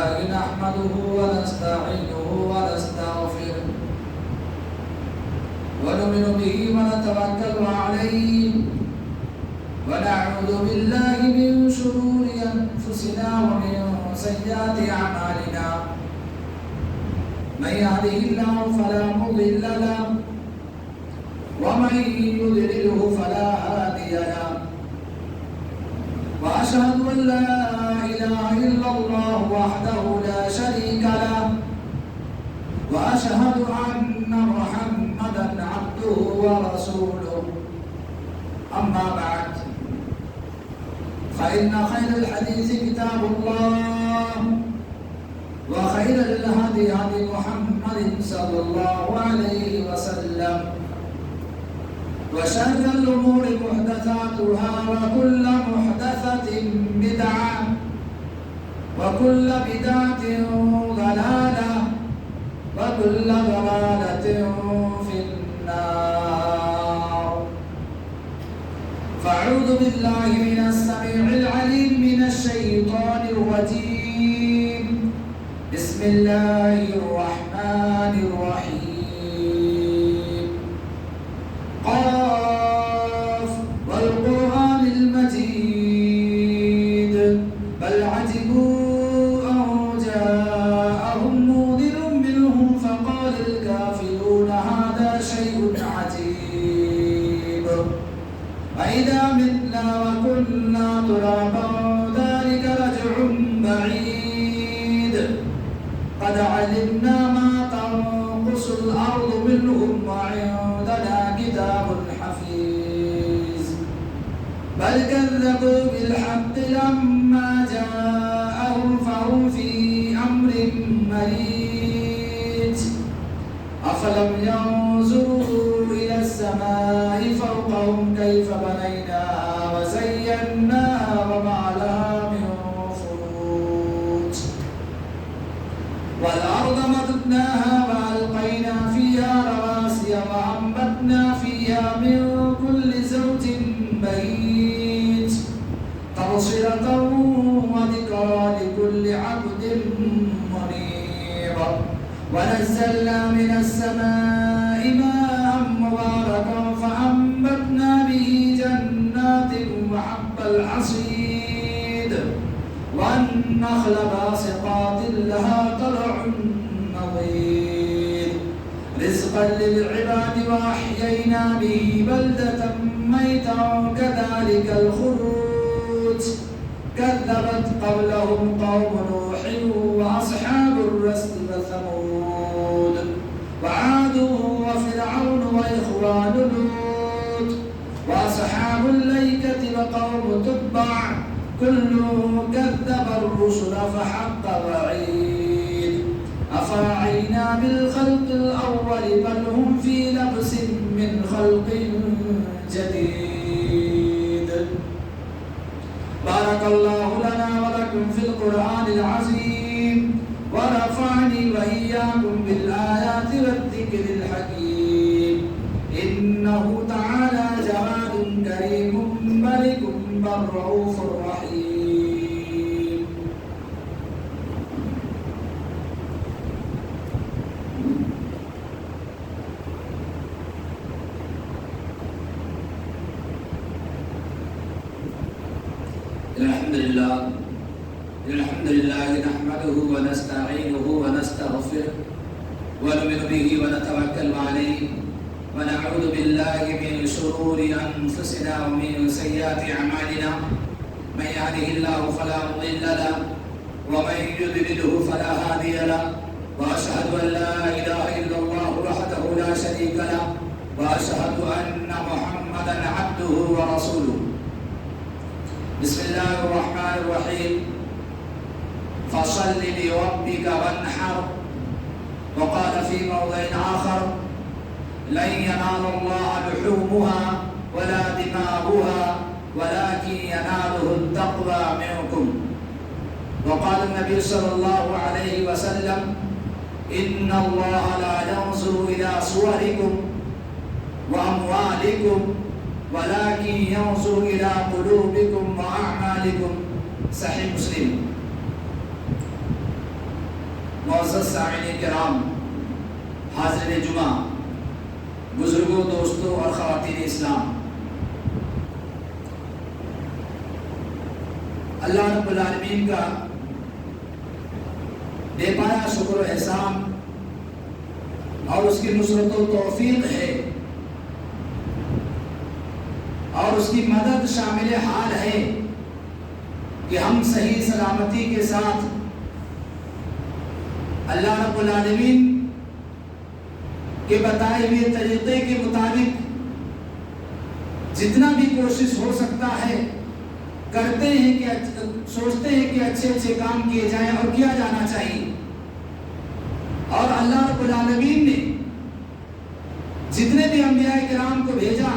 لله نحمده ونستعينه ونستغفره ونؤمن به ونتوكل عليه ونعوذ بالله من شرور أنفسنا ومن سيئات أعمالنا من يهده الله فلا مضل له ومن يضلله فلا هادي له وأشهد أن لا إله إلا الله وحده لا شريك له وأشهد أن محمدا عبده ورسوله أما بعد فإن خير الحديث كتاب الله وخير الهدي هدي محمد صلى الله عليه وسلم وشر الأمور محدثاتها وكل محدثة بدعة وكل بدعة ضلالة وكل ضلالة في النار. فأعوذ بالله من السميع العليم من الشيطان الرجيم. بسم الله الرحمن الرحيم. قاف والقرآن المجيد بل عجبوا أن جاءهم منذر منهم فقال الكافرون هذا شيء عجيب أإذا متنا وكنا ترابا ذلك رجع بعيد قد علمنا ما تنقص الأرض منهم وعندنا كتاب حفيظ بل كذبوا بالحق لما جاءهم فهم في أمر مريج أفلم ينظروا إلى السماء فوقهم كيف بنيناها وزيناها وما لها من فروج والأرض مددناها وألقينا فيها رواسي وأنبتنا فيها من كل زوج بهيج تبصرة وذكرى لكل عبد منيب ونزلنا من السماء ماء مباركا فأنبتنا به جنات وحب الحصيد والنخل باسقات لها طلع نضيد رزقا للعباد وأحيينا به بلدة ميتا كذلك الخروج كذبت قبلهم قوم نوح وأصحاب الرس وثمود وعاد وفرعون وإخوان لوط وأصحاب الأيكة وقوم تبع كل كذب الرسل فحق وعيد أفرعينا بالخلق الأول بل هم في لبس من خلق جديد. بارك الله لنا ولكم في القرآن العظيم ورفعني وإياكم بالآيات والذكر الحكيم إنه تعالى جواد كريم ملك بر رؤوف رحيم. الحمد لله نحمده ونستعينه ونستغفره ونؤمن به ونتوكل عليه ونعوذ بالله من شرور أنفسنا ومن سيئات أعمالنا من يهده الله فلا مضل له ومن يضلله فلا هادي له وأشهد أن لا إله إلا الله وحده لا شريك له وأشهد أن محمدا عبده ورسوله. بسم الله الرحمن الرحيم. فصل لربك وانحر. وقال في موضع آخر لن ينال الله لحومها ولا دماؤها ولكن يناله التقوى منكم. وقال النبي صلى الله عليه وسلم إن الله لا ينظر إلى صوركم وأموالكم ولكن ينظر إلى قلوبكم وأعمالكم. صحيح مسلم. معزز سامعین کرام، حاضرین جمعہ، بزرگوں، دوستوں اور خواتین اسلام، اللہ رب العالمین کا بے پایا شکر و احسان اور اس کی نصرت و توفیق ہے اور اس کی مدد شامل حال ہے کہ ہم صحیح سلامتی کے ساتھ اللہ رب العالمین کے بتائے ہوئے طریقے کے مطابق جتنا بھی کوشش ہو سکتا ہے کرتے ہیں کہ سوچتے ہیں کہ اچھے اچھے کام کیے جائیں اور کیا جانا چاہیے. اور اللہ رب العالمین نے جتنے بھی انبیاء کرام کو بھیجا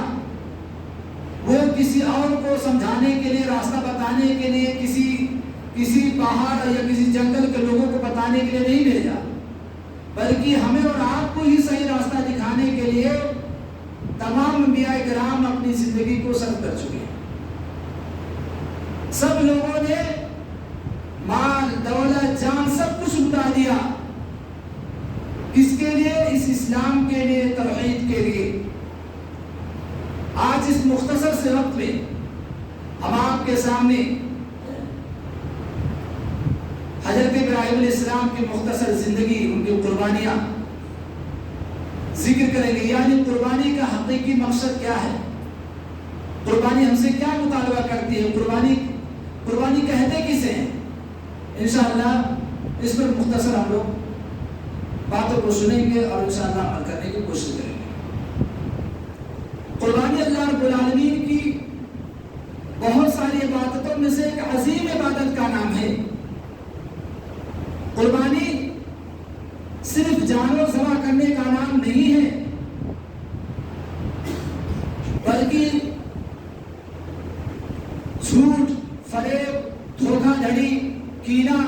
وہ کسی اور کو سمجھانے کے لیے، راستہ بتانے کے لیے، کسی پہاڑ یا کسی جنگل کے لوگوں کو بتانے کے لیے نہیں بھیجا، بلکہ ہمیں اور آپ کو ہی صحیح راستہ دکھانے کے لیے تمام انبیاء کرام اپنی زندگی کو صرف کر چکے ہیں. سب لوگوں نے مال، دولت، جان سب کچھ لٹا دیا. کس کے لیے؟ اس اسلام کے لیے، توحید کے لیے. آج اس مختصر سے وقت میں ہم آپ کے سامنے حضرت ابراہیم علیہ السلام کی مختصر زندگی، ان کی قربانیاں ذکر کریں گے. یعنی قربانی کا حقیقی مقصد کیا ہے، قربانی ہم سے کیا مطالبہ کرتی ہے، قربانی کہتے کسے ہیں. انشاءاللہ اس پر مختصر ہم لوگ باتوں کو سنیں گے اور انشاءاللہ عمل کرنے کی کوشش کریں گے. قربانی اللہ رب العالمین کی بہت ساری عبادتوں میں سے ایک عظیم عبادت کا نام ہے. قربانی صرف جانور ذبح کرنے کا نام نہیں ہے، بلکہ جھوٹ، فریب، دھوکہ دھڑی، کینہ،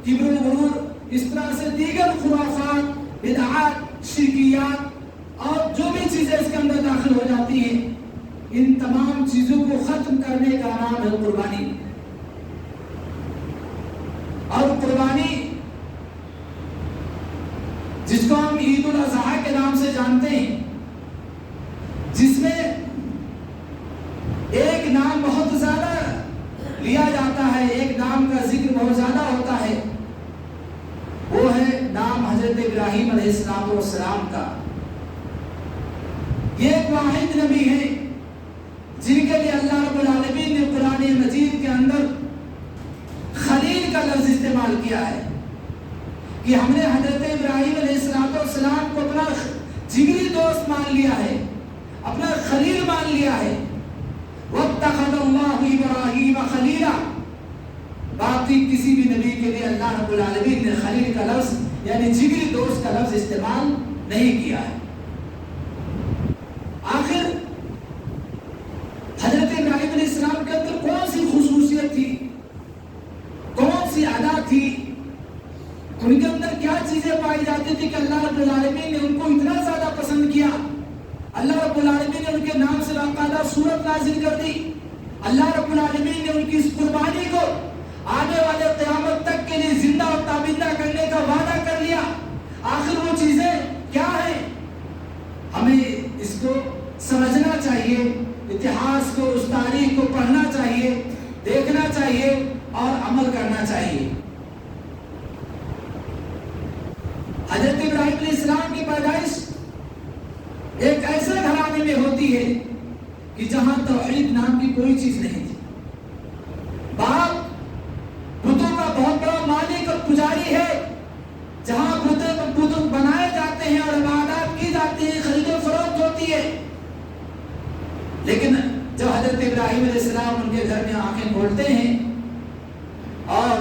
کبر و غرور، اس طرح سے دیگر خرافات، بدعات، شرکیات اور جو بھی چیزیں اس کے اندر داخل ہو جاتی ہیں، ان تمام چیزوں کو ختم کرنے کا نام ہے قربانی. اور قربانی جس کو ہم عید الاضحیٰ کے نام سے جانتے ہیں، جس میں ایک نام بہت زیادہ لیا جاتا ہے، ایک نام کا ذکر بہت زیادہ ہوتا ہے، وہ ہے نام حضرت ابراہیم علیہ السلام کا. یہ ایک واحد نبی ہے جن کے لیے اللہ رب العالمین نے قرآن مجید کے اندر خلیل کا لفظ استعمال کیا ہے کہ ہم نے حضرت ابراہیم علیہ السلام کو اپنا جگری دوست مان لیا ہے، اپنا خلیل مان لیا ہے. وَاتَّخَذَ اللَّهُ إِبْرَاهِيمَ خَلِيلًا. باقی کسی بھی نبی کے لیے اللہ رب العالمین نے خلیل کا لفظ یعنی جگری دوست کا لفظ استعمال نہیں کیا ہے. آخر حضرت ابراہیم علیہ السلام کے اندر کون سی خصوصیت تھی، کون سی ادا تھی، ان کے اندر کیا چیزیں پائی جاتی تھی کہ اللہ رب العالمین نے ان کو اتنا زیادہ پسند کیا؟ اللہ رب العالمین نے ان کے نام سے باقاعدہ سورت نازل کر دی. اللہ رب العالمین نے ان کی اس قربانی کو آنے والے قیامت تک کے لیے زندہ اور تابندہ کرنے کا وعدہ کر لیا. آخر وہ چیزیں کیا ہیں؟ ہمیں اس کو سمجھنا چاہیے، اتہاس کو، اس تاریخ کو پڑھنا چاہیے، دیکھنا چاہیے اور عمل کرنا چاہیے. حضرت ابراہیم علیہ السلام کی پیدائش ایک ایسے گھرانے میں ہوتی ہے کہ جہاں توحید نام کی کوئی چیز نہیں تھی. باپ بتوں کا بہت بڑا مالک اور پجاری ہے، جہاں بت بنائے جاتے ہیں اور عبادات کی جاتی ہیں، خرید و فروخت ہوتی ہے. لیکن جب حضرت ابراہیم علیہ السلام ان کے گھر میں آنکھیں کھولتے ہیں اور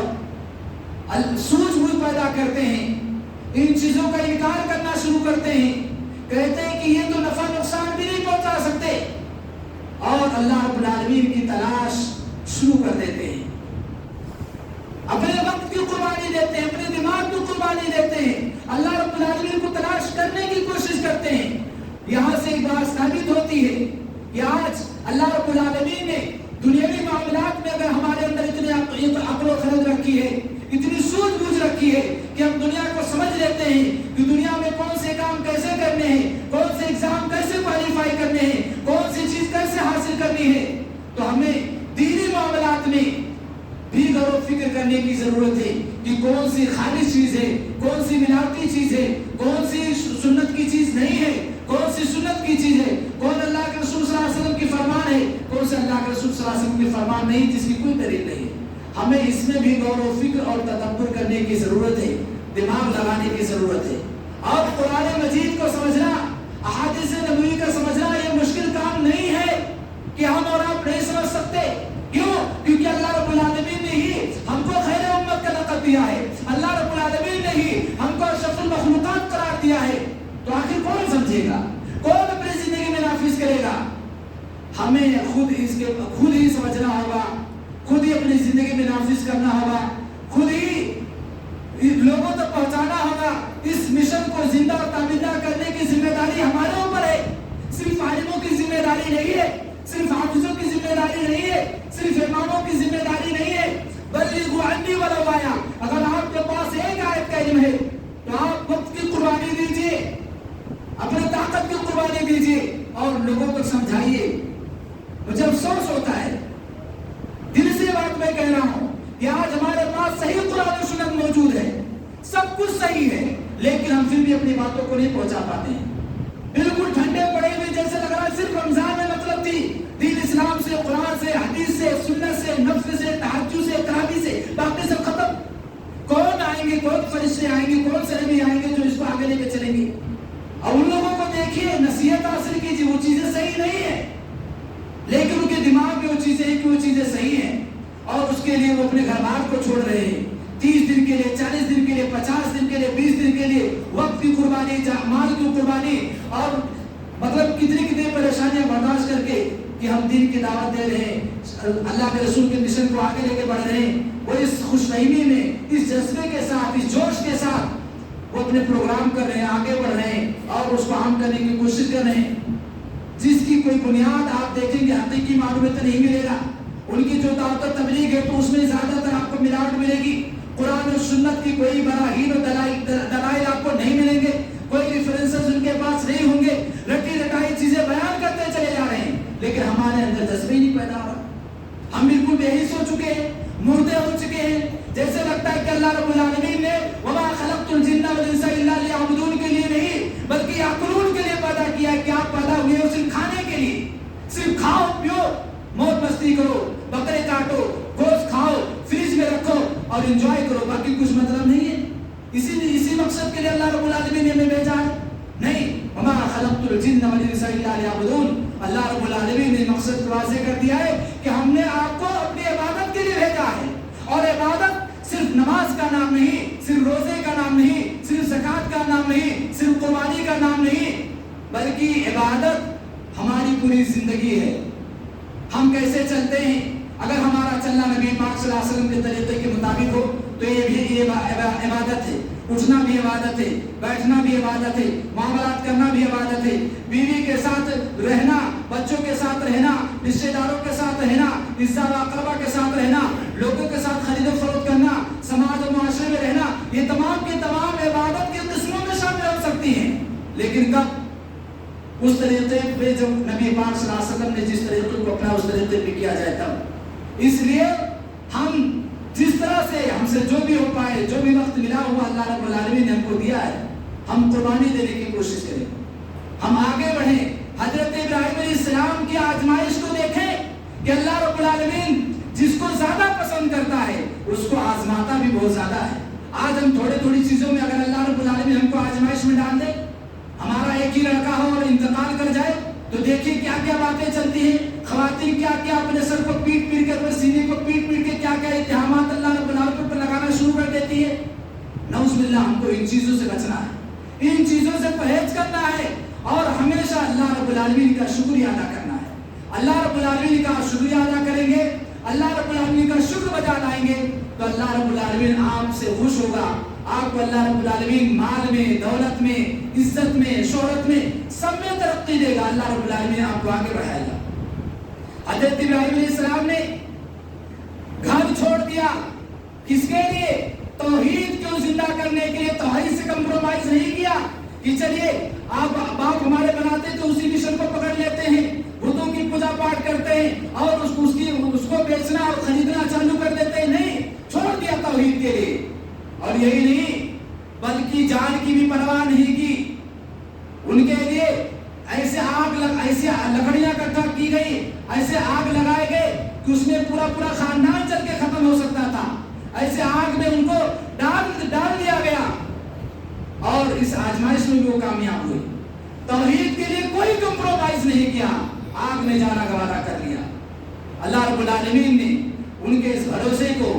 سوجھ بوجھ پیدا کرتے ہیں، ان چیزوں کا انکار کرنا شروع کرتے ہیں، کہتے ہیں کہ یہ تو نفع نقصان بھی نہیں پہنچا سکتے، اور اللہ رب العالمین کی تلاش شروع کر دیتے ہیں. اپنے وقت کی قربانی دیتے ہیں، اپنے دماغ کی قربانی دیتے ہیں، اللہ رب العالمین کو تلاش کرنے کی کوشش کرتے ہیں. یہاں سے ایک بات ثابت ہوتی ہے کہ آج اللہ رب العالمین نے دنیاوی معاملات میں اگر ہمارے اندر اتنی عقل و خرد رکھی ہے، اتنی سوجھ بوجھ رکھی ہے کہ ہم دنیا کو سمجھ سکھاتے ہیں کہ دنیا میں کون سے کام کیسے کرنے ہیں، کون سے ایگزام کیسے کوالیفائی کرنے ہیں، کون سی چیز کیسے حاصل کرنی ہے. تو ہمیں دینی معاملات میں بھی غور و فکر کرنے کی ضرورت ہے کہ کون سی خالص چیز ہے، کون سی ملاوٹی چیز ہے، کون سی سنت کی چیز نہیں ہے، کون سی سنت کی چیز ہے، کون اللہ کے رسول صلی اللہ علیہ وسلم کی فرمان ہے، کون سے اللہ کے رسول صلی اللہ علیہ وسلم کی فرمان نہیں جس کی کوئی دلیل نہیں ہے. ہمیں اس میں بھی غور و فکر اور تدبر کرنے کی ضرورت ہے، دماغ لگانے کی ضرورت ہے. اور قرآن مجید کو سمجھنا، احادیث نبوی کا سمجھنا یہ مشکل کام نہیں ہے کہ ہم اور آپ نہیں سمجھ سکتے. کیوں؟ کیونکہ اللہ رب العالمین نے ہی ہم کو خیر امت کا لقب دیا ہے، اللہ رب العالمین نے ہی ہم کو اشرف المخلوقات قرار دیا ہے. تو آخر کون سمجھے گا، کون اپنی زندگی میں نافذ کرے گا؟ ہمیں خود ہی سمجھنا ہوگا، خود ہی اپنی زندگی میں نافذ کرنا ہوگا، خود ہی لوگوں تک پہنچانا ہوگا. اس مشن کو زندہ اور تعمیردار کرنے کی ذمہ داری ہمارے اوپر ہے. صرف عالموں کی ذمہ داری نہیں ہے، صرف حافظوں کی ذمہ داری نہیں ہے، صرف اماموں کی ذمہ داری نہیں ہے. بلغوا عنی ولو آیا. اگر آپ کے پاس ایک آیت کا علم ہے تو آپ وقت کی قربانی دیجیے، اپنی طاقت کی قربانی دیجیے اور لوگوں کو سمجھائیے. مجھے افسوس ہوتا ہے، دل سے بات میں کہہ رہا ہوں کہ آج ہمارے پاس صحیح قرآن و سنت موجود ہے، سب کچھ صحیح ہے، لیکن ہم پھر بھی اپنی باتوں کو نہیں پہنچا پاتے ہیں. بالکل ٹھنڈے پڑے ہوئے جیسے لگ رہا ہے صرف رمضان میں مطلب تھی. دین اسلام سے، قرآن سے، حدیث سے، سنت سے، نفل سے، تہجد سے، تراویح سے، باقی سب ختم. کون آئیں گے، کون فرشتے آئیں گے، کون سے نبی آئیں گے جو اس کو آگے لے کے چلیں گے؟ اور ان لوگوں کو دیکھیے، نصیحت حاصل کیجیے، وہ چیزیں صحیح نہیں ہیں لیکن ان کے دماغ میں وہ چیزیں ہیں کہ وہ چیزیں صحیح ہیں اور اس کے لیے وہ اپنے گھر بار کو چھوڑ رہے ہیں. 30 دن کے لیے، 40 دن کے لیے، 50 دن کے لیے، 20 دن کے لیے وقت کی قربانی، مال کی قربانی اور مطلب کتنی پریشانیاں برداشت کر کے کہ ہم دین کی دعوت دے رہے ہیں، اللہ کے رسول کے مشن کو آگے لے کے بڑھ رہے ہیں. وہ اس خوش فہمی میں، اس جذبے کے ساتھ، اس جوش کے ساتھ وہ اپنے پروگرام کر رہے ہیں، آگے بڑھ رہے ہیں اور اس کو عام کرنے کی کوشش کر رہے ہیں جس کی کوئی بنیاد آپ دیکھیں گے حقیقی معلومات نہیں ملے گا. ان کی جو دعوت تبلیغ ہے تو اس میں زیادہ تر آپ کو ملاوٹ ملے گی. قرآن اور سنت کی کوئی براہین و دلائل آپ کو نہیں ملیں گے، کوئی ریفرنسز ان کے پاس نہیں ہوں گے. رٹی رٹائی چیزیں بیان کرتے چلے جا رہے ہیں لیکن ہمارے اندر جذبے نہیں پیدا ہو رہا. ہم بالکل بے حس ہو چکے ہیں، مردے ہو چکے ہیں. جیسے لگتا ہے کہ اللہ رب العالمین نے وما خلقت الجن والانس الا لیعبدون کے لیے نہیں بلکہ یاکلون کے لیے پیدا کیا ہے کہ آپ پیدا ہوئے ہو صرف کھانے کے لیے. صرف کھاؤ پیو، موج مستی کرو، بکرے کاٹو، گوشت کھاؤ، فریج میں رکھو اور انجوائے کرو، باقی کچھ مطلب نہیں ہے. اسی مقصد کے لیے اللہ رب العالمین نے ہمیں بھیجا ہے. نہیں، وما خلقت الجن والانس الا لیعبدون. اللہ رب العالمین نے مقصد واضح کر دیا ہے کہ ہم نے آپ کو اپنی عبادت کے لیے بھیجا ہے. اور عبادت صرف نماز کا نام نہیں، صرف روزے کا نام نہیں، صرف زکوٰۃ کا نام نہیں، صرف قربانی کا نام نہیں، بلکہ عبادت ہماری پوری زندگی ہے. ہم کیسے چلتے ہیں؟ اگر ہمارا چلنا نبی پاک صلی اللہ علیہ وسلم کے طریقے کے مطابق ہو تو یہ بھی عبادت ہے. اٹھنا بھی عبادت ہے، بیٹھنا بھی عبادت ہے، معاملات کرنا بھی عبادت ہے. بیوی کے ساتھ رہنا، بچوں کے ساتھ رہنا، رشتے داروں کے ساتھ رہنا، عزت و اقربا کے ساتھ رہنا، لوگوں کے ساتھ خرید و فروخت کرنا، سماج و معاشرے میں رہنا، یہ تمام کی تمام عبادت کے قسموں میں شامل ہو سکتی ہیں. لیکن کب؟ اس طریقے پہ جو نبی پاک صلی اللہ علیہ وسلم نے جس طریقے کو اپنا اس طریقے پہ کیا جائے تب. اس لیے ہم جس طرح سے ہم سے جو بھی ہو پائے، جو بھی وقت ملا ہوا اللہ رب العالمین نے ہم کو دیا ہے، ہم قربانی دینے کی کوشش کریں، ہم آگے بڑھیں. حضرت ابراہیم علیہ السلام کی آزمائش کو دیکھیں کہ اللہ رب العالمین جس کو زیادہ پسند کرتا ہے اس کو آزماتا بھی بہت زیادہ ہے. آج ہم تھوڑی چیزوں میں اگر اللہ رب العالمین ہم کو آزمائش میں ڈال دے، ہمارا ایک ہی لڑکا ہو اور انتقال کر جائے تو دیکھیں کیا کیا باتیں چلتی ہیں. خواتین کیا کیا اپنے سر کو پیٹ کے اپنے سینے کو پیٹ کے کیا کیا اتہامات اللہ رب العالمین پر لگانا شروع کر دیتی ہے. نعوذ باللہ. ہم کو ان چیزوں سے بچنا ہے، ان چیزوں سے پرہیز کرنا ہے اور ہمیشہ اللہ رب العالمین کا شکریہ ادا کرنا ہے. اللہ رب العالمین کا شکریہ ادا کریں گے، اللہ رب العالمین کا شکر بجا لائیں گے تو اللہ رب العالمین آپ سے خوش ہوگا. آپ کو اللہ رب العالمین مال میں، دولت میں، عزت میں، شہرت میں، سب میں ترقی دے گا. اللہ رب العالمین آپ کو آگے بڑھائے گا. حضرت ابراہیم علیہ السلام نے گھر چھوڑ دیا، کس کے لیے؟ توحید کو زندہ کرنے کے لیے توحید سے کمپرومائز نہیں کیا کہ چلیے آپ باپ ہمارے بناتے تو اسی مشن کو پکڑ لیتے ہیں، بتوں کی پوجا پاٹ کرتے ہیں اور اس کو بیچنا اور خریدنا چالو کر دیتے ہیں. نہیں، چھوڑ دیا توحید کے لیے. اور یہی نہیں بلکہ جان کی بھی پرواہ نہیں کی. ان کے لیے ایسے لکڑیاں اکٹھا کی گئی، ایسے آگ لگائے گئے کہ اس میں پورا خاندان جل کے ختم ہو سکتا تھا. ایسے آگ میں ان کو ڈال دیا گیا اور اس آزمائش میں بھی وہ کامیاب ہوئی. توحید کے لیے کوئی کمپرومائز نہیں کیا، آگ میں جانا گوارا کر لیا. اللہ رب العالمین نے ان کے اس بھروسے کو،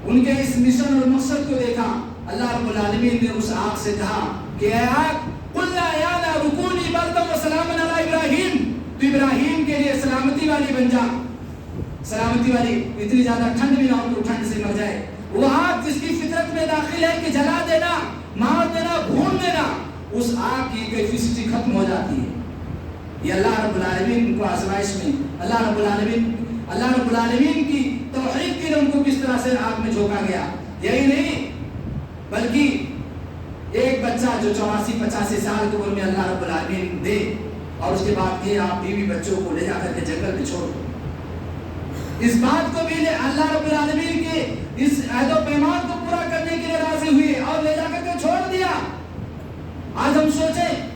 ان کے اس مشن اور مقصد کو دیکھا. اللہ رب العالمین نے اس آگ سے کہا کہ اے آگ قلنا یا نار کونی بردم و سلاما علی ابراہیم، تو ابراہیم کے لیے سلامتی والی بن جا. سلامتی والی، اتنی زیادہ ٹھنڈ بھی نہ ہو تو ٹھنڈ سے مر جائے. وہ آگ جس کی فطرت میں داخل ہے کہ جلا دینا، مار دینا، بھون دینا، اس آگ کی کیفیسٹی ختم ہو جاتی ہے. یہ اللہ رب العالمین کو آزمائش میں اللہ رب العالمین کی توحید کے لیے ان کو کس طرح سے آگ میں جھونکا گیا. یہی نہیں بلکہ ایک بچہ جو 84-85 سال کی عمر میں اللہ رب العالمین دے اور اس کے بعد کہ آپ بیوی بچوں کو لے جا کر کے جنگل میں چھوڑ دو. اس بات کو بھی اللہ رب العالمین کے اس عہد و پیمان کو پورا کرنے کے لیے راضی ہوئے اور لے جا کر کے چھوڑ دیا. آج ہم سوچیں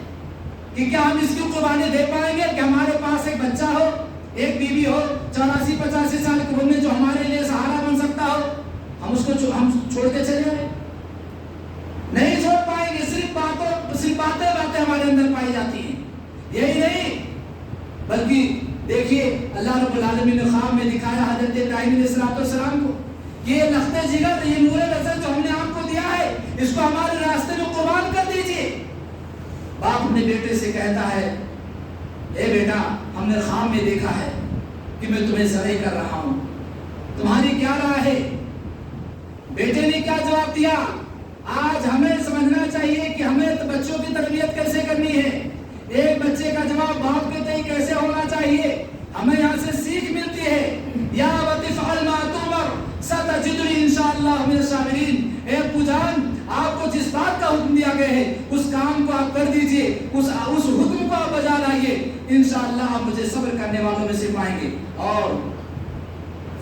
کہ کیا ہم اس کی قربانی دے پائیں گے کہ ہمارے پاس ایک بچہ ہو، ایک بیوی ہو 84-85 سال کی عمر میں جو ہمارے لیے سہارا بن سکتا ہو، ہم اس کو ہم چھوڑ کے چلے جائیں؟ نہیں چھوڑ پائیں گے. صرف باتیں ہمارے اندر پائی جاتی ہیں. یہی نہیں بلکہ دیکھیے اللہ رب العالمین نے خواب میں دکھایا حضرت ابراہیم علیہ السلام کو کہ یہ لخت جگر، یہ نور نظر جو ہم نے آپ کو دیا ہے، اس کو ہمارے راستے میں قربان کر دیجئے. باپ اپنے بیٹے سے کہتا ہے اے بیٹا، ہم نے خواب میں دیکھا ہے کہ میں تمہیں ذبح کر رہا ہوں، تمہاری کیا رائے ہے؟ بیٹے نے کیا جواب دیا؟ آج ہمیں سمجھنا چاہیے کہ ہمیں بچوں کی تربیت کیسے کرنی ہے. ایک بچے کا جواب باپ کے تئیں کیسے ہونا چاہیے، ہمیں یہاں سے سیکھ ملتی ہے. یا ابت افعل ما تؤمر ستجدنی انشاءاللہ من الصابرین. اے ابو جان، آپ کو جس بات کا حکم دیا گیا ہے اس کام کو آپ کر دیجئے، اس حکم کو آپ بجا لائیے، انشاءاللہ آپ مجھے صبر کرنے والوں میں سے پائیں گے. اور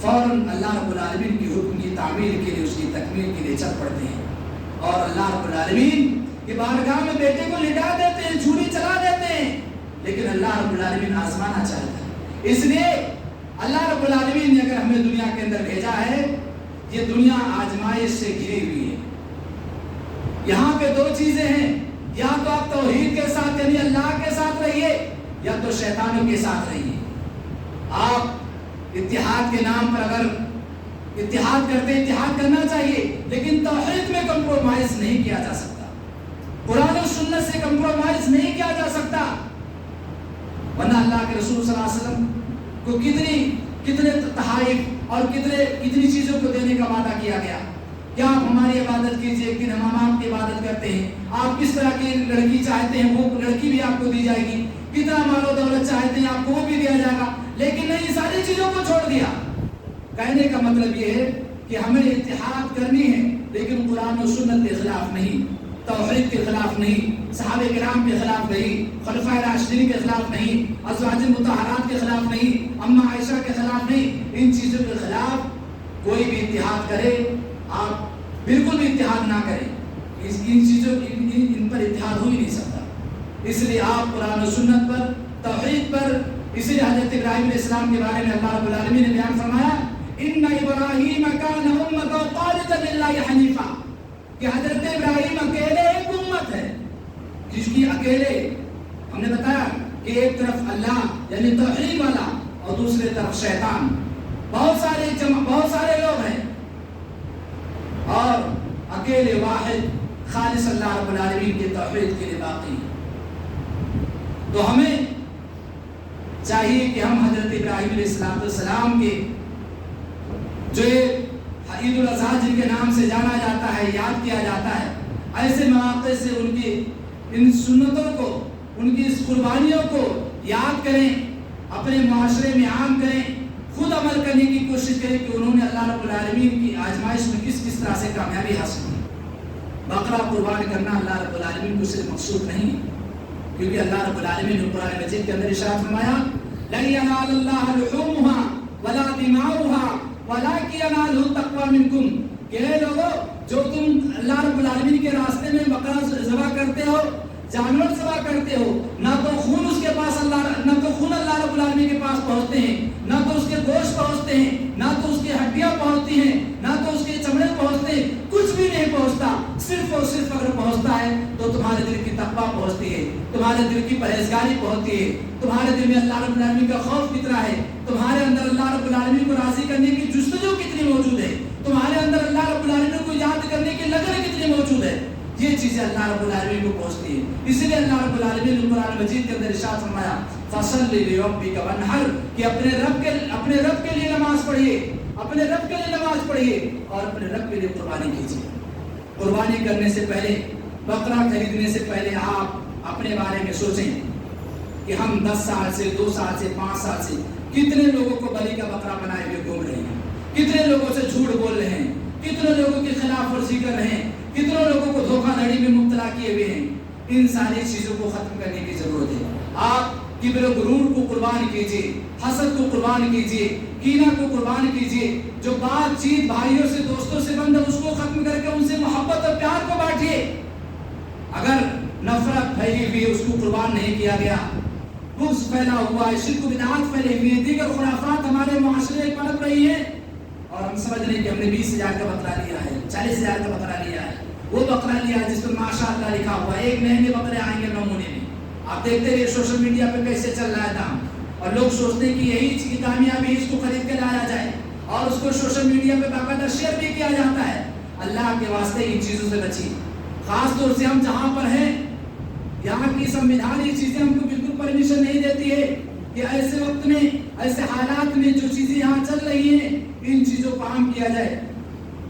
فوراً اللہ رب العالمین کی حکم کی تعمیل کے لیے، اس کی تکمیل کے لیے چل پڑتے ہیں اور اللہ رب العالمین کہ بارگاہ میں بیٹے کو لٹا دیتے ہیں، چھری چلا دیتے ہیں. لیکن اللہ رب العالمین آزمانا چاہتا ہے. اس لیے اللہ رب العالمین نے اگر ہمیں دنیا کے اندر بھیجا ہے، یہ دنیا آزمائش سے گھری ہوئی ہے. یہاں پہ دو چیزیں ہیں، یا تو آپ توحید کے ساتھ یعنی اللہ کے ساتھ رہیے، یا تو شیطانوں کے ساتھ رہیے. آپ اتحاد کے نام پر اگر اتحاد کرنا چاہیے، لیکن توحید میں کمپرومائز نہیں کیا جا سکتا، قرآن و سنت سے کمپرومائز نہیں کیا جا سکتا. ورنہ اللہ کے رسول صلی اللہ علیہ وسلم کو کتنے تحائف اور کتنی چیزوں کو دینے کا وعدہ کیا گیا. کیا آپ ہماری عبادت کیجئے، ایک دن ہم آپ کی عبادت کرتے ہیں. آپ کس طرح کی لڑکی چاہتے ہیں وہ لڑکی بھی آپ کو دی جائے گی، کتنا مال و دولت چاہتے ہیں آپ کو وہ بھی دیا جائے گا. لیکن نہیں، ساری چیزوں کو چھوڑ دیا. کہنے کا مطلب یہ ہے کہ ہمیں اتحاد کرنی ہے، لیکن قرآن و سنت کے خلاف نہیں، توحید کے خلاف نہیں، صحابہ کرام کے خلاف نہیں، خلفائے راشدین کے خلاف نہیں، ازواج مطہرات کے خلاف نہیں، اماں عائشہ کے خلاف نہیں. ان چیزوں کے خلاف کوئی بھی اتحاد کرے، آپ بالکل بھی اتحاد نہ کریں. ان چیزوں ان پر اتحاد ہو ہی نہیں سکتا. اس لیے آپ قرآن و سنت پر، توحید پر، اس لیے حضرت ابراہیم علیہ السلام کے بارے میں اللہ رب العالمین نے بیان فرمایا ان ابراہیم کان امۃ قانتا للہ حنیفا، کہ حضرت ابراہیم اکیلے ایک امت ہے جس کی اکیلے، ہم نے بتایا کہ ایک طرف اللہ یعنی توحید والا اور دوسرے طرف شیطان، بہت سارے لوگ ہیں اور اکیلے واحد خالص اللہ رب العالمین کے توحید کے لیے باقی. تو ہمیں چاہیے کہ ہم حضرت ابراہیم علیہ السلام کے جو عید الاضحیٰ جن کے نام سے جانا جاتا ہے، یاد کیا جاتا ہے، ایسے مواقع سے ان کی ان سنتوں کو، ان کی اس قربانیوں کو یاد کریں، اپنے معاشرے میں عام کریں، خود عمل کرنے کی کوشش کریں کہ انہوں نے اللہ رب العالمین کی آزمائش میں کس کس طرح سے کامیابی حاصل کی۔ بقرہ قربان کرنا اللہ رب العالمین کو صرف مقصود نہیں، کیونکہ اللہ رب العالمین نے قرآن مجید کے اندر ارشاد فرمایا لَن يَنَالَ اللَّهَ لُحُومُهَا وَلَا دِمَاؤُهَا وَلَكِنْ يَنَالُهُ التَّقْوَىٰ مِنكُمْ کہ اے لوگو جو تم اللہ رب العالمین کے راستے میں بقرہ ذبح کرتے ہو، جانور ذبح کرتے ہو، نہ تو خون اس کے پاس نہ تو خون اللہ رب العالمین کے پاس پہنچتے ہیں، نہ تو اس کے گوشت پہنچتے ہیں، نہ تو اس کی ہڈیاں پہنچتی ہیں، نہ تو اس کے چمڑے پہنچتے ہیں، کچھ بھی نہیں پہنچتا۔ صرف اور صرف اگر پہنچتا ہے تو تمہارے دل کی تقویٰ پہنچتی ہے، تمہارے دل کی پرہیزگاری پہنچتی ہے، تمہارے دل میں اللہ رب العالمین کا خوف کتنا ہے، تمہارے اندر اللہ رب العالمین کو راضی کرنے کی جستجو کتنی موجود ہے، تمہارے اندر اللہ رب العالمین کو یاد کرنے کی لگن کتنی موجود ہے، یہ چیزیں اللہ رب العالمین کو پہنچتی ہے۔ اس لیے اللہ رب العالمین نے قرآن مجید کے اندر ارشاد فرمایا فَصَلِّ لِرَبِّكَ وَانْحَرْ کہ اپنے رب کے لیے نماز پڑھیے، اپنے رب کے لیے نماز پڑھیے اور اپنے رب کے لیے قربانی کیجیے۔ قربانی کرنے سے پہلے، بقرہ خریدنے سے پہلے آپ اپنے بارے میں سوچیں کہ ہم 10 سال سے 2 سال سے 5 سال سے کتنے لوگوں کو بلی کا بکرا بنائے ہوئے گھوم رہے ہیں، کتنے لوگوں سے جھوٹ بول رہے ہیں، کتنے لوگوں کی خلاف ورزی کر رہے ہیں، کتنے لوگوں کو دھوکہ دھڑی میں مبتلا کیے ہوئے ہیں۔ ان ساری چیزوں کو ختم کرنے کی ضرورت ہے۔ آپ کبر و غرور کو قربان کیجیے، حسد کو قربان کیجیے، کینہ کو قربان کیجیے، جو بات چیت بھائیوں سے دوستوں سے بند ہے اس کو ختم کر کے ان سے محبت اور پیار کو بانٹیے۔ اگر نفرت پھیلی ہوئی اس کو قربان نہیں کیا گیا، بغض پھیلا ہوا ہے، شرک و بدعات پھیلے ہوئے ہیں، دیگر خرافات ہمارے معاشرے میں پنپ رہی ہیں اور ہم سمجھ رہے ہیں کہ ہم نے 20,000 کا بکرا لیا ہے، 40,000 کا بکرا لیا ہے، وہ بکرا لیا ہے جس پر ماشاءاللہ لکھا ہوا ہے، 1 مہینے بکرے آئیں گے نمونے میں۔ آپ دیکھتے رہیے سوشل میڈیا پہ کیسے چل رہا ہے دام، اور لوگ سوچتے ہیں کہ یہی چیز کی کامیابی اس کو خرید کے لایا جائے اور اس کو سوشل میڈیا پہ باقاعدہ شیئر بھی کیا جاتا ہے۔ اللہ کے واسطے ان چیزوں سے بچیے، خاص طور سے ہم جہاں پر ہیں یہاں کی سنویدھانی چیزیں ہم کو بالکل پرمیشن نہیں دیتی ہے کہ ایسے وقت میں، ایسے حالات میں جو چیزیں یہاں چل رہی ہیں ان چیزوں کو عام کیا جائے۔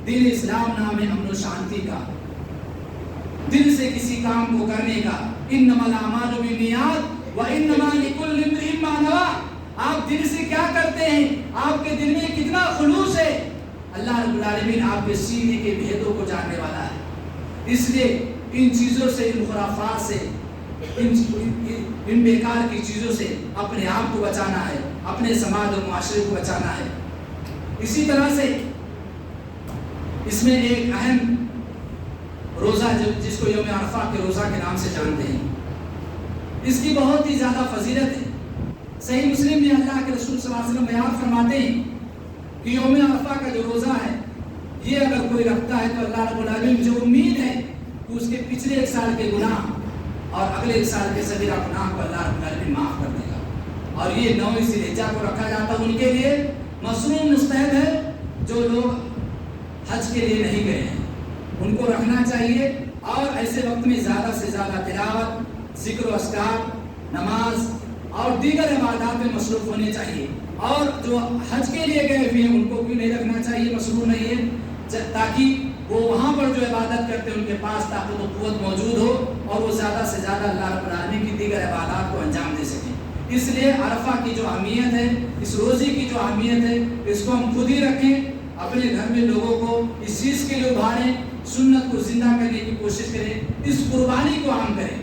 دین اسلام نام ہے امن و شانتی کا، دل سے کسی کام کو کرنے کا۔ انما الاعمال بالنیات وانما لکل امرئ ما نوى۔ آپ دل سے کیا کرتے ہیں، آپ کے دل میں کتنا خلوص ہے، اللہ رب العالمین آپ کے سینے کے بھیدوں کو جاننے والا ہے۔ اس لیے ان چیزوں سے، ان خرافات سے، ان بیکار کی چیزوں سے اپنے آپ کو بچانا ہے، اپنے سماج اور معاشرے کو بچانا ہے۔ اسی طرح سے اس میں ایک اہم روزہ جس کو یوم عرفہ کے روزہ کے نام سے جانتے ہیں، اس کی بہت ہی زیادہ فضیلت ہے۔ صحیح مسلم میں اللہ کے رسول صلی اللہ علیہ وسلم بیان فرماتے ہیں کہ یوم عرفہ کا جو روزہ ہے یہ اگر کوئی رکھتا ہے تو اللہ رب العالمین جو امید ہے کہ اس کے پچھلے 1 سال کے گناہ اور اگلے 1 سال کے صغیرہ گناہ کو اللہ رب العالمین معاف کر دے گا۔ اور یہ 9 ذی الحجہ کو رکھا جاتا ہے ان کے لیے مصروم مستحب ہے جو لوگ حج کے لیے نہیں گئے ہیں، ان کو رکھنا چاہیے اور ایسے وقت میں زیادہ سے زیادہ تلاوت، ذکر و اذکار، نماز اور دیگر عبادات میں مصروف ہونے چاہیے۔ اور جو حج کے لیے گئے ہوئے ہیں ان کو بھی نہیں رکھنا چاہیے، مصروف نہیں ہے، تاکہ وہ وہاں پر جو عبادت کرتے ہیں ان کے پاس طاقت و قوت موجود ہو اور وہ زیادہ سے زیادہ اللہ رب العالمین کی دیگر عبادات کو انجام دے سکیں۔ اس لیے عرفہ کی جو اہمیت ہے، اس روزے کی جو اہمیت ہے، اس کو ہم خود ہی رکھیں، اپنے گھر میں لوگوں کو اس چیز کے لیے ابھاریں، سنت کو زندہ کرنے کی کوشش کریں، اس قربانی کو عام کریں۔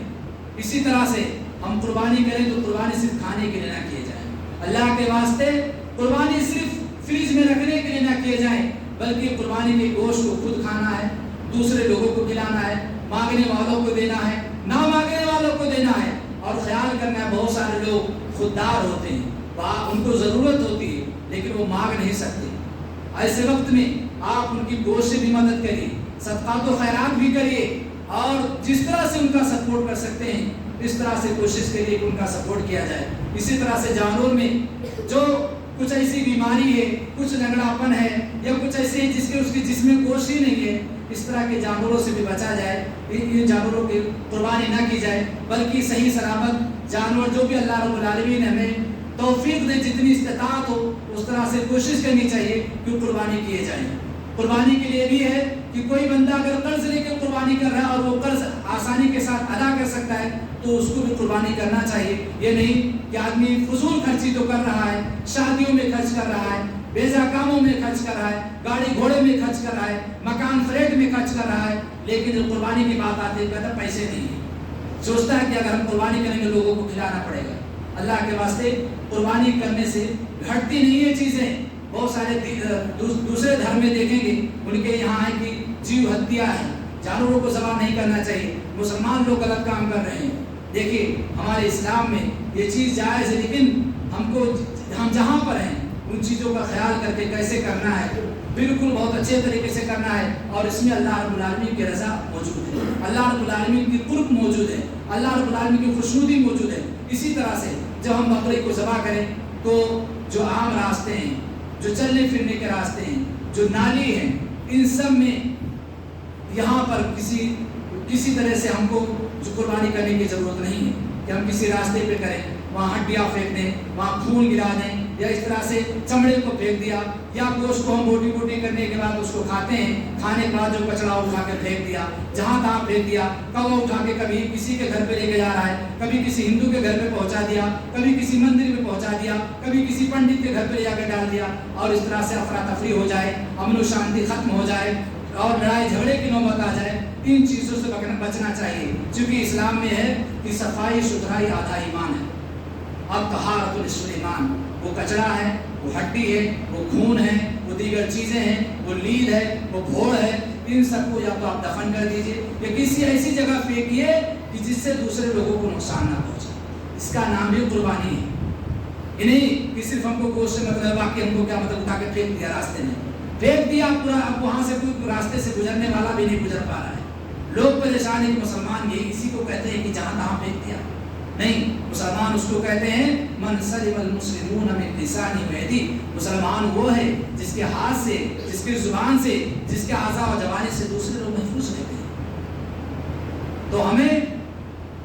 اسی طرح سے ہم قربانی کریں تو قربانی صرف کھانے کے لیے نہ کیے جائیں، اللہ کے واسطے قربانی صرف فریج میں رکھنے کے لیے نہ کیے جائیں، بلکہ قربانی کے گوشت کو خود کھانا ہے، دوسرے لوگوں کو کھلانا ہے، مانگنے والوں کو دینا ہے، نہ مانگنے والوں کو دینا ہے۔ اور خیال کرنا ہے بہت سارے لوگ خوددار ہوتے ہیں، ان کو ضرورت ہوتی ہے لیکن وہ مانگ نہیں سکتے۔ ایسے وقت میں آپ ان کی گوشت سے بھی مدد کریے، صدقات و خیرات بھی کریے، اور جس طرح سے ان کا سپورٹ کر سکتے ہیں اس طرح سے کوشش کریے کہ ان کا سپورٹ کیا جائے۔ اسی طرح سے جانور میں جو کچھ ایسی بیماری ہے، کچھ لنگڑاپن ہے یا کچھ ایسے جس کے اس کے جسم میں گوشت ہی نہیں ہے، اس طرح کے جانوروں سے بھی بچا جائے، ان جانوروں کی قربانی نہ کی جائے، بلکہ صحیح سلامت جانور جو بھی اللہ رب العالمین ہمیں توفیق دے، جتنی استطاعت ہو اس طرح سے کوشش کرنی چاہیے کہ قربانی کیے جائیں۔ قربانی کے لیے بھی ہے کہ کوئی بندہ اگر قرض لے کے قربانی کر رہا ہے اور وہ قرض آسانی کے ساتھ ادا کر سکتا ہے تو اس کو بھی قربانی کرنا چاہیے. یہ نہیں کہ آدمی فضول خرچی تو کر رہا ہے، شادیوں میں خرچ کر رہا ہے، بیجا کاموں میں خرچ کر رہا ہے، گاڑی گھوڑے میں خرچ کر رہا ہے، مکان فلیٹ میں خرچ کر رہا ہے، لیکن جب قربانی کی بات آتی ہے کہتا پیسے نہیں ہیں. سوچتا ہے کہ اگر ہم قربانی کریں گے لوگوں کو کھلانا پڑے گا. اللہ کے واسطے قربانی کرنے سے گھٹتی نہیں ہے چیزیں. بہت سارے دوسرے دھرم میں دیکھیں گے ان کے یہاں ہے کہ جیو ہتیا ہے، جانوروں کو ذبح نہیں کرنا چاہیے. مسلمان لوگ غلط کام کر رہے ہیں. دیکھیے ہمارے اسلام میں یہ چیز جائز ہے، لیکن ہم جہاں پر ہیں ان چیزوں کا خیال کر کے کیسے کرنا ہے، بالکل بہت اچھے طریقے سے کرنا ہے. اور اس میں اللہ رب العالمین کی رضا موجود ہے، اللہ رب العالمین کی قرب موجود ہے، اللہ رب العالمین کی خوشنودی موجود ہے. اسی طرح سے جب ہم بکرے کو ذبح کریں تو جو عام راستے ہیں، جو چلنے پھرنے کے راستے ہیں، جو نالی ہیں، ان سب میں یہاں پر کسی طرح سے ہم کو جو قربانی کرنے کی ضرورت نہیں ہے کہ ہم کسی راستے پہ کریں، وہاں ہڈیاں پھینک دیں، وہاں خون گرا دیں، یا اس طرح سے چمڑے کو پھینک دیا، یا گوشت کو ہم بوٹی بوٹی کرنے کے بعد اس کو کھاتے ہیں، کھانے کے بعد جو کچڑا اٹھا کے پھینک دیا، جہاں تہاں پھینک دیا، کوا اٹھا کے کبھی کسی کے گھر پہ لے کے جا رہا ہے، کبھی کسی ہندو کے گھر پہ پہنچا دیا، کبھی کسی مندر میں پہنچا دیا، کبھی کسی پنڈت کے گھر پہ لے جا کے ڈال دیا، اور اس طرح سے افراتفری ہو جائے، امن و شانتی ختم ہو جائے اور لڑائی جھگڑے کی نوبت آ جائے. ان چیزوں سے بچنا چاہیے، چونکہ اسلام میں ہے کہ صفائی ستھرائی آدھا ایمان ہے. اب طہارت نصف ایمان، وہ کچڑا ہے، وہ ہڈی ہے، وہ خون ہے، وہ دیگر چیزیں ہیں، وہ لیل ہے، وہ بھوڑ ہے، ان سب کو یا تو آپ دفن کر دیجئے یا کسی ایسی جگہ پھینکیے کہ جس سے دوسرے لوگوں کو نقصان نہ پہنچے. اس کا نام بھی قربانی ہے. یہ نہیں کہ صرف ہم کو گوشت سے مطلب باقی ہم کو کیا مطلب اٹھا کے پھینک دیا راستے میں، پھینک دیا پورا، اب وہاں سے کوئی راستے سے گزرنے والا بھی نہیں گزر پا رہا ہے. لوگ پریشان ہیں کہ مسلمان یہ اسی کو کہتے ہیں کہ جہاں تہاں پھینک دیا. نہیں، مسلمان اس کو کہتے ہیں من سلم المسلمون من لسانه ویدی. مسلمان وہ ہے جس کے ہاتھ سے، جس کی زبان سے، جس کے اعضاء و جوارح سے دوسرے لوگ محفوظ رہتے ہیں. تو ہمیں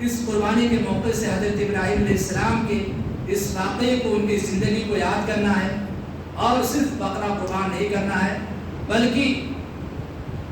اس قربانی کے موقع سے حضرت ابراہیم علیہ السلام کے اس واقعے کو، ان کی زندگی کو یاد کرنا ہے، اور صرف بقرہ قربان نہیں کرنا ہے بلکہ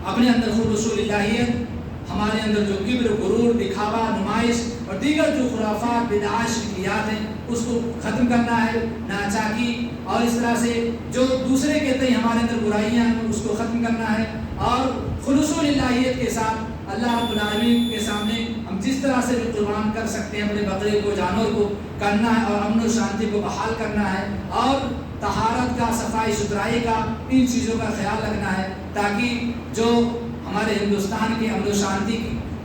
اپنے اندر خلوص الہیت، ہمارے اندر جو کبر، غرور، دکھاوا، نمائش اور دیگر جو خرافات، بدعات، شرکیات ہیں اس کو ختم کرنا ہے. ناچاکی اور اس طرح سے جو دوسرے کہتے ہیں ہمارے اندر برائیاں ہیں اس کو ختم کرنا ہے، اور خلوص الہیت کے ساتھ اللہ رب العالمین کے سامنے ہم جس طرح سے بھی قربان کر سکتے ہیں اپنے بکرے کو، جانور کو کرنا ہے، اور امن و شانتی کو بحال کرنا ہے، اور طہارت کا، صفائی ستھرائی کا، ان چیزوں کا خیال رکھنا ہے، تاکہ جو ہمارے ہندوستان کی امن و شانتی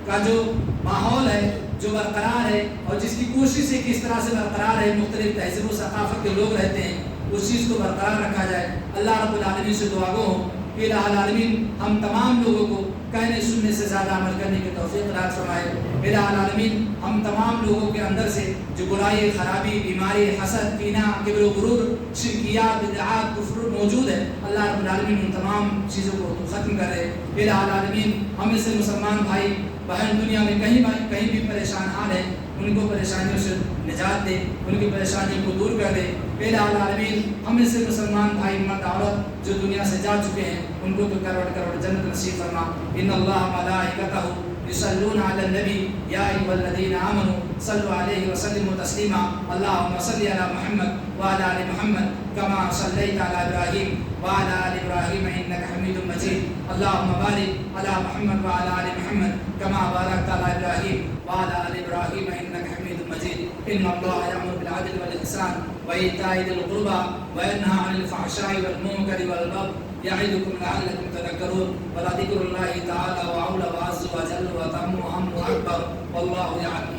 کا جو ماحول ہے، جو برقرار ہے، اور جس کی کوشش ہے کس طرح سے برقرار ہے، مختلف تہذیب و ثقافت کے لوگ رہتے ہیں، اس چیز کو برقرار رکھا جائے. اللہ رب العالمین سے دعا گو ہوں کہ الہ العالمین ہم تمام لوگوں کو کہنے سننے سے زیادہ عمل کرنے کی توفیق عطا فرمائے. الہ العالمین ہم تمام لوگوں کے اندر سے جو برائی، خرابی، بیماری، حسد، کینہ، کبر و غرور، شرکیات، بدعات، کفر موجود ہے، اللہ رب العالمین ان تمام چیزوں کو ختم کر رہے. الہ العالمین ہمیں سے مسلمان بھائی بہن دنیا میں کہیں بھی پریشان حال ہیں، ان کو پریشانیوں سے نجات دے، ان کی پریشانیوں کو دور کر دے. الہ العالمین ہمیں سے مسلمان بھائی مرد عورت جو دنیا سے جا چکے ہیں ان کو تو کروڑ کروڑ جنت نصیب فرما. ان اللہ ملائکتہ یصلون علی النبی یا ایھا الذین آمنوا صلوا علیہ وسلموا تسلیما. اللهم صل علی محمد وعلی آل محمد کما صلیت علی ابراہیم وعلی آل ابراہیم انک حمید مجید. اللهم بارک علی محمد وعلی آل محمد کما بارکت علی ابراہیم وعلی آل ابراہیم انک حمید مجید. ان اللہ یأمر بالعدل والإحسان وإيتاء ذي القربى وينهى عن الفحشاء والمنكر والبغي يعظكم لعلكم تذكرون. ولذكر الله تعالى وأعلى وأعز وأجل وأتم وأهم وأكبر والله يعلم